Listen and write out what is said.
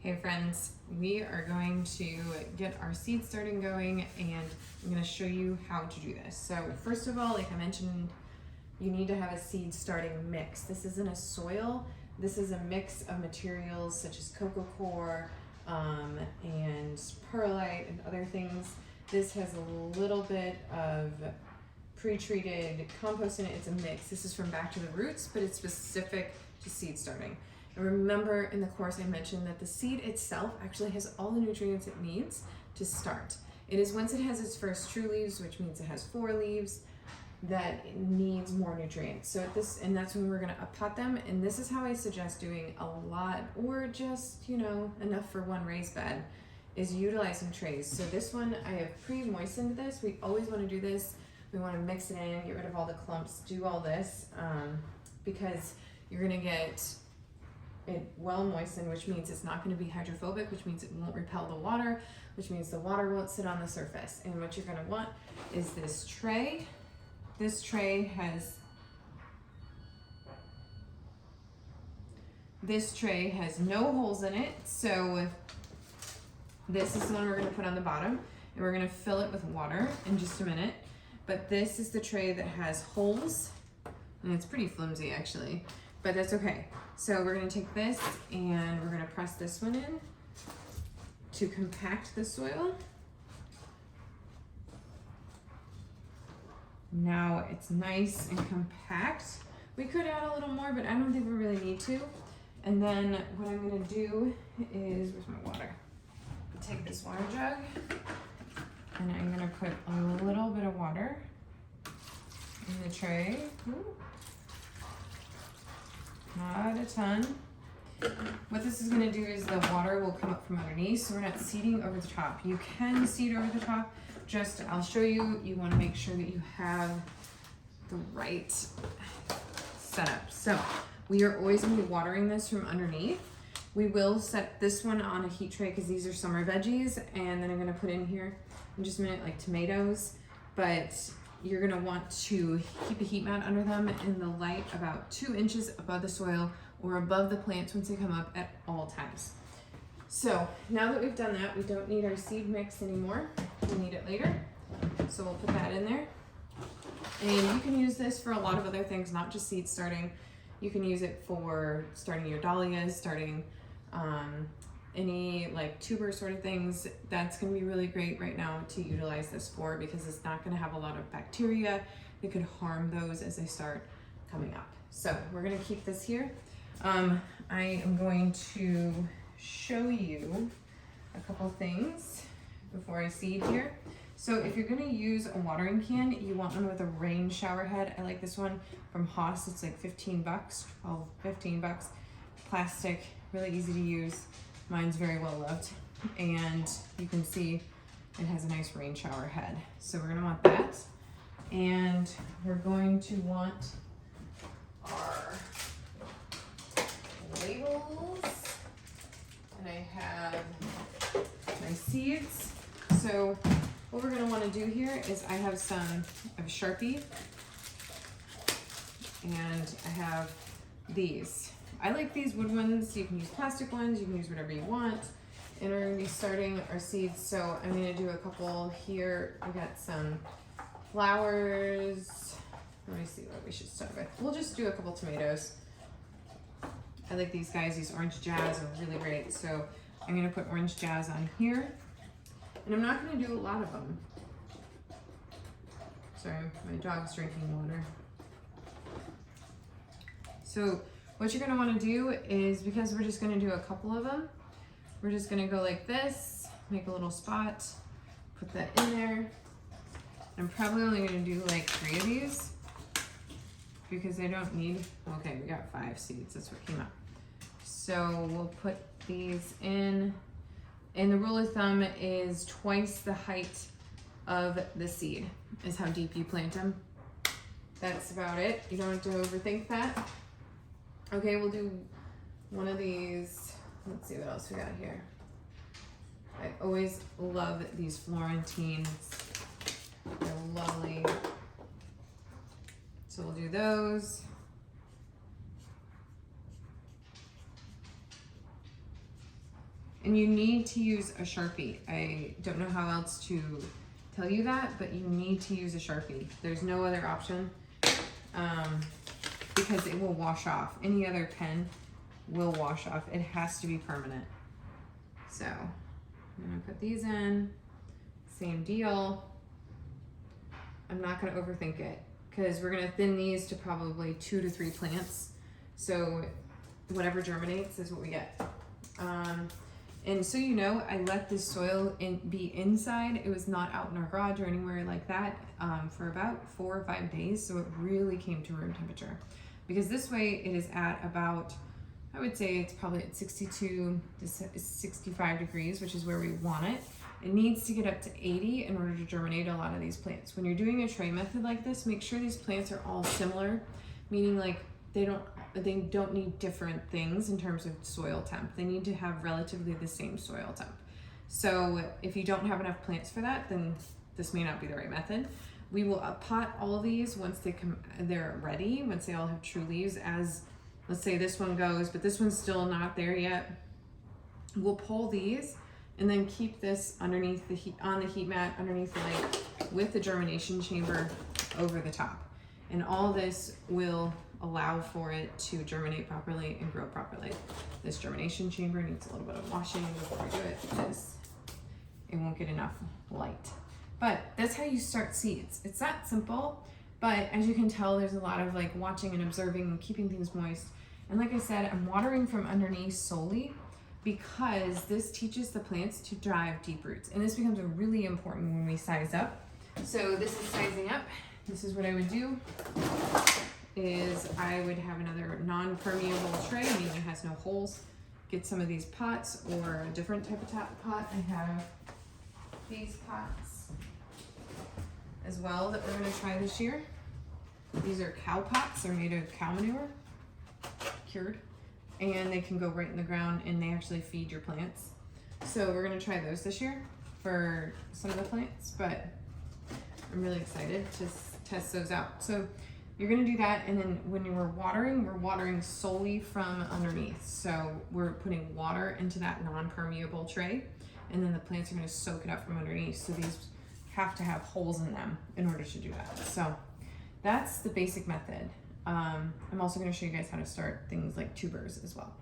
Hey friends, we are going to get our seed starting going, and I'm going to show you how to do this. So first of all, like I mentioned, you need to have a seed starting mix. This isn't a soil, this is a mix of materials such as coco coir and perlite and other things. This has a little bit of pre-treated compost in it. It's a mix. This is from Back to the Roots, but it's specific to seed starting. And remember, in the course I mentioned that the seed itself actually has all the nutrients it needs to start. It is once it has its first true leaves, which means it has 4 leaves, that it needs more nutrients. So that's when we're gonna up-pot them. And this is how I suggest doing a lot, or just, enough for one raised bed, is utilizing trays. So this one, I have pre-moistened this. We always wanna do this. We wanna mix it in, get rid of all the clumps, do all this, because you're gonna get it well moistened, which means it's not going to be hydrophobic, which means it won't repel the water, which means the water won't sit on the surface. And what you're going to want is this tray. This tray has no holes in it, so this is the one we're going to put on the bottom, and we're going to fill it with water in just a minute. But this is the tray that has holes, and it's pretty flimsy actually, but that's okay. So we're gonna take this and we're gonna press this one in to compact the soil. Now it's nice and compact. We could add a little more, but I don't think we really need to. And then what I'm gonna do is, where's my water? Take this water jug and I'm gonna put a little bit of water in the tray. Ooh. Not a ton. What this is gonna do is the water will come up from underneath, so we're not seeding over the top. You can seed over the top, I'll show you, you wanna make sure that you have the right setup. So we are always gonna be watering this from underneath. We will set this one on a heat tray because these are summer veggies, and then I'm gonna put in here in just a minute like tomatoes, but you're gonna want to keep a heat mat under them in the light about 2 inches above the soil or above the plants once they come up at all times. So now that we've done that, we don't need our seed mix anymore. We'll need it later. So we'll put that in there. And you can use this for a lot of other things, not just seed starting. You can use it for starting your dahlias, starting any like tuber sort of things. That's going to be really great right now to utilize this for, because it's not going to have a lot of bacteria that could harm those as they start coming up. So we're going to keep this here. I am going to show you a couple things before I seed here. So if you're going to use a watering can, you want one with a rain shower head. I like this one from Haas. It's like 15 bucks, 12, 15 bucks. Plastic, really easy to use. Mine's very well loved, and you can see it has a nice rain shower head. So we're gonna want that, and we're going to want our labels, and I have my seeds. So what we're gonna wanna do here is I have a Sharpie, and I have these. I like these wood ones. You can use plastic ones, you can use whatever you want. And we're gonna be starting our seeds. So I'm gonna do a couple here. We got some flowers. Let me see what we should start with. We'll just do a couple tomatoes. I like these guys. These orange jazz are really great. So I'm gonna put orange jazz on here. And I'm not gonna do a lot of them. Sorry, my dog's drinking water. So what you're gonna wanna do is, because we're just gonna do a couple of them, we're just gonna go like this, make a little spot, put that in there. I'm probably only gonna do like 3 of these because I don't need, okay, we got 5 seeds, that's what came up. So we'll put these in, and the rule of thumb is twice the height of the seed is how deep you plant them. That's about it. You don't have to overthink that. Okay, we'll do one of these. Let's see what else we got here. I always love these Florentines. They're lovely. So we'll do those. And you need to use a Sharpie. I don't know how else to tell you that, but you need to use a Sharpie. There's no other option because it will wash off. Any other pen will wash off. It has to be permanent. So I'm gonna put these in, same deal. I'm not gonna overthink it because we're gonna thin these to probably 2 to 3 plants. So whatever germinates is what we get. And so you know, I let this soil be inside. It was not out in our garage or anywhere like that for about 4 or 5 days. So it really came to room temperature. Because this way it is at about, I would say it's probably at 62 to 65 degrees, which is where we want it. It needs to get up to 80 in order to germinate a lot of these plants. When you're doing a tray method like this, make sure these plants are all similar, meaning like they don't need different things in terms of soil temp. They need to have relatively the same soil temp. So if you don't have enough plants for that, then this may not be the right method. We will pot all of these once they're ready, once they all have true leaves. As let's say this one goes, but this one's still not there yet. We'll pull these and then keep this underneath the heat, on the heat mat underneath the light with the germination chamber over the top. And all this will allow for it to germinate properly and grow properly. This germination chamber needs a little bit of washing before we do it because it won't get enough light. But that's how you start seeds. It's that simple, but as you can tell, there's a lot of like watching and observing and keeping things moist. And like I said, I'm watering from underneath solely because this teaches the plants to drive deep roots. And this becomes really important when we size up. So this is sizing up. This is what I would do is I would have another non-permeable tray, meaning it has no holes. Get some of these pots or a different type of pot. I have these pots as well that we're gonna try this year. These are cow pots. They're made of cow manure, cured, and they can go right in the ground and they actually feed your plants. So we're gonna try those this year for some of the plants, but I'm really excited to test those out. So you're gonna do that, and then when we're watering solely from underneath. So we're putting water into that non-permeable tray, and then the plants are gonna soak it up from underneath. So these have to have holes in them in order to do that. So that's the basic method. I'm also gonna show you guys how to start things like tubers as well.